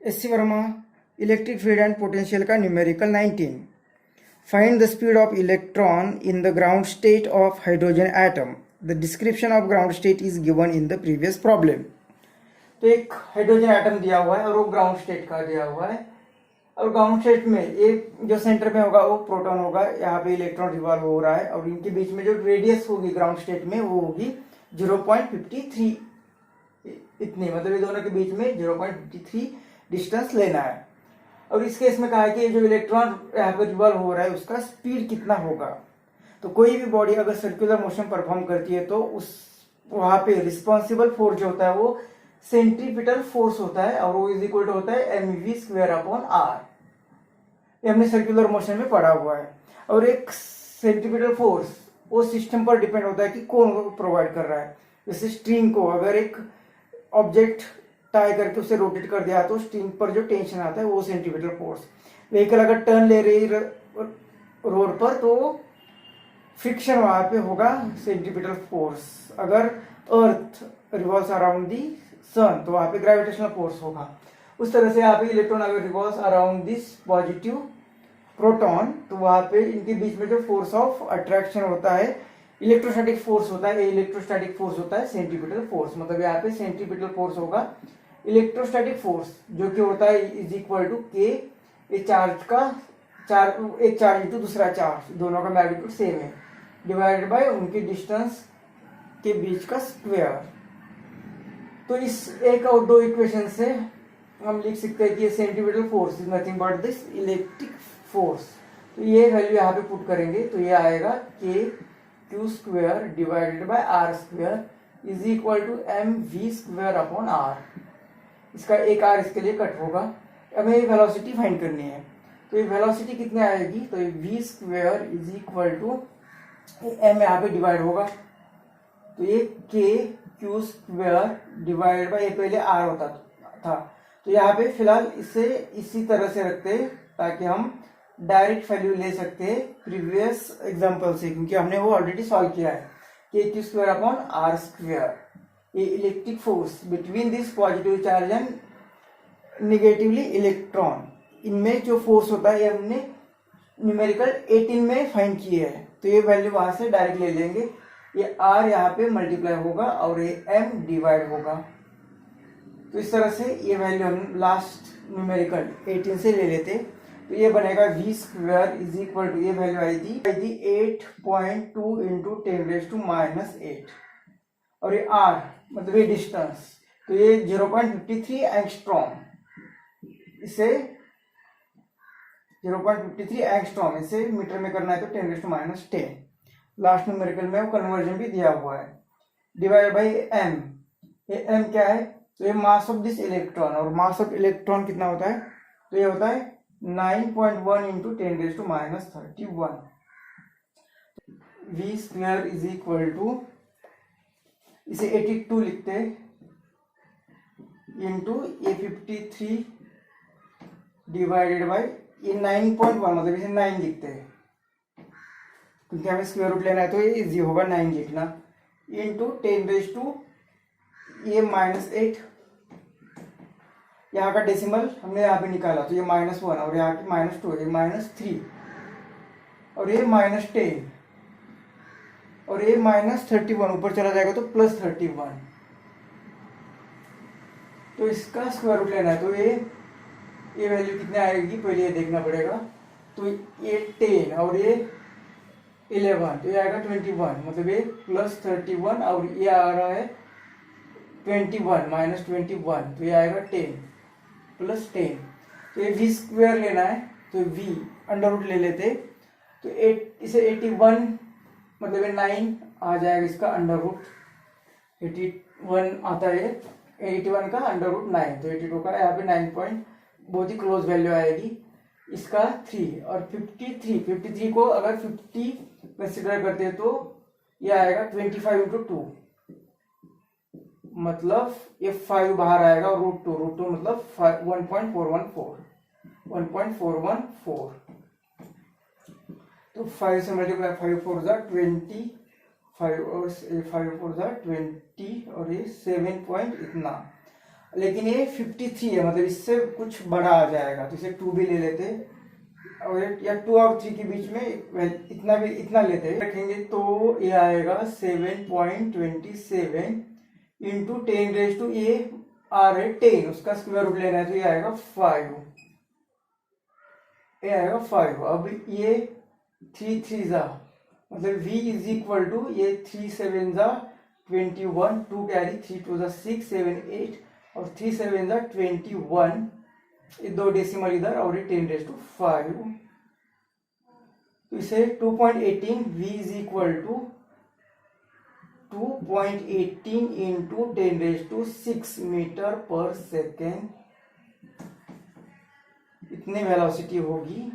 S C Verma, electric field and potential का numerical 19। Find the speed of electron in the ground state of hydrogen atom. The description of ground state is given in the previous problem. तो एक hydrogen atom दिया हुआ है और वो ground state का दिया हुआ है, और ग्राउंड स्टेट में एक जो सेंटर में होगा वो प्रोटॉन होगा, यहाँ पे इलेक्ट्रॉन रिवॉल्व हो रहा है, और इनके बीच में जो रेडियस होगी ग्राउंड स्टेट में वो होगी 0.53 इतनी, मतलब ये दोनों के बीच में 0.53 डिस्टेंस लेना है। और इस केस में कहा है कि जो इलेक्ट्रॉन यहाँ पे रिवॉल्व हो रहा है उसका स्पीड कितना होगा। तो कोई भी बॉडी अगर सर्कुलर मोशन परफॉर्म करती है तो उस वहां पे रिस्पॉन्सिबल फोर्स जो होता है वो सेंट्रीपिटल फोर्स होता है, और वो इज इक्वल टू होता है mv²/r। ये हमने सर्कुलर मोशन में पढ़ा हुआ है। और एक सेंट्रीपिटल फोर्स वो सिस्टम पर डिपेंड होता है कि कौन प्रोवाइड कर रहा है। जैसे स्ट्रिंग को अगर एक ऑब्जेक्ट टाई करके उसे रोटेट कर दिया तो स्ट्रिंग पर जो टेंशन आता है वो सेंट्रीपिटल फोर्स। व्हीकल अगर टर्न ले रही रोड पर तो फ्रिक्शन वहां पे होगा सेंट्रीपिटल फोर्स। अगर अर्थ रिवॉल्व्स अराउंड दी सन तो वहां पे ग्रेविटेशनल फोर्स होगा। उस तरह से यहाँ पे इलेक्ट्रॉन अगर revolves around this positive proton तो वहां पे इनके बीच में जो फोर्स ऑफ अट्रैक्शन होता है इलेक्ट्रोस्टैटिक फोर्स होता है, इलेक्ट्रोस्टैटिक फोर्स होता है सेंट्रीपिटल फोर्स। मतलब यहाँ पे सेंट्रीपिटल फोर्स होगा इलेक्ट्रोस्टैटिक फोर्स जो कि होता है इज इक्वल टू के, एक चार्ज इंटू दूसरा चार्ज, दोनों का मैग्नीट्यूड सेम है, डिवाइडेड बाय उनकी डिस्टेंस के बीच का स्क्वायर। तो इस एक और दो इक्वेशन से हम लिख सकते हैं कि centripetal force is nothing but this electric force. तो ये वैल्यू यहाँ पे पुट करेंगे तो ये आएगा k² divided by r² is equal to mv²/r। इसका एक r इसके लिए कट होगा। हमें ये वेलोसिटी फाइंड करनी है, तो ये वेलोसिटी कितनी आएगी, तो ये v² is equal to m यहाँ पे डिवाइड होगा तो ये kq² डिवाइड बाय, ये पहले r होता था तो यहाँ पे फिलहाल इसे इसी तरह से रखते हैं ताकि हम डायरेक्ट वैल्यू ले सकते हैं प्रीवियस एग्जांपल से, क्योंकि हमने वो ऑलरेडी सॉल्व किया है। kq²/r², ये electric force between this positive charge and negatively electron, इनमें जो फोर्स होता है ये हमने न्यूमेरिकल 18 में फाइंड किए है, तो ये वैल्यू वहां से डायरेक्ट ले लेंगे। ये r यहाँ पे मल्टीप्लाई होगा और ये m डिवाइड होगा। तो इस तरह से ये वैल्यू हम लास्ट न्यूमेरिकल 18 से ले लेते, तो ये बनेगा v² इज इक्वल टू, ये वैल्यू आई थी 8.2 इंटू 10⁻⁻8, और ये r मतलब ये डिस्टेंस, तो ये 0.53 एंगस्ट्रॉम, इसे 0.53 एंगस्ट्रॉम इसे मीटर में करना है तो 10⁻10। लास्ट न्यूमेरिकल में वो कन्वर्जन भी दिया हुआ है, डिवाइड बाई m। ये m क्या है, तो ये मास ऑफ दिस इलेक्ट्रॉन, और मास ऑफ इलेक्ट्रॉन कितना होता है, तो ये होता है 9.1 into 10⁻31। v² is equal to, इसे 82 लिखते हैं इंटू ये 53 डिवाइडेड बाई ये 9.1, मतलब इसे 9 लिखते हैं क्योंकि हमें स्क्वायर रूट लेना है तो ये इजी होगा 9 लिखना, इंटू 10⁻8। यहाँ का डेसिमल हमने यहाँ पे निकाला तो ये -1, और यहाँ की -2, ये -3, और ये -10, और ये -31 ऊपर चला जाएगा तो +31। तो इसका स्क्वायर रूट लेना है तो ये वैल्यू कितनी आएगी पहले ये देखना पड़ेगा। तो ये 10 और ये 11 तो ये आएगा 21, मतलब ये +31, और ये आ रहा है 21 -21 तो ये आएगा 10 + 10। तो ये v² लेना है तो v अंडर रूट ले लेते, तो 8 इसे 81 मतलब ये 9 आ जाएगा, इसका अंडर रूट 81 आता है, 81 का अंडर रूट 9 तो 82 का यहाँ पे 9 बहुत ही क्लोज वैल्यू आएगी। इसका 3 और 53 को अगर 50 कंसिडर करते हैं तो ये आएगा 25 इंटू 2, मतलब ये 5 बाहर आएगा, और √2 मतलब 1.414। तो 5 से मल्टीप्लाई, 5 4 जा 20, 5 और 5 4 जा 20, और ये 7 पॉइंट इतना। लेकिन ये 53 है, मतलब इससे कुछ बड़ा आ जाएगा, तो इसे 2 भी ले लेते, और या 2 और 3 के बीच में इतना लेते रखेंगे, तो ये आएगा 7.27 इंटू 10 ये आ रहे 10, उसका स्क्वायर रूट लेना है, तो ये आएगा 5, ये आएगा 5। अब ये 3 3 जा, मतलब v इज इक्वल टू ये 3 7 जा 21, 2 कैरी, 3 2 जा 6 7 8 और 3 7 जा 21, ये 2 डेसिमल इधर और ये 10⁵, तो इसे 2.18 v is equal to 2.18 into 10⁶ metre पर सेकेंड, इतनी वेलोसिटी होगी।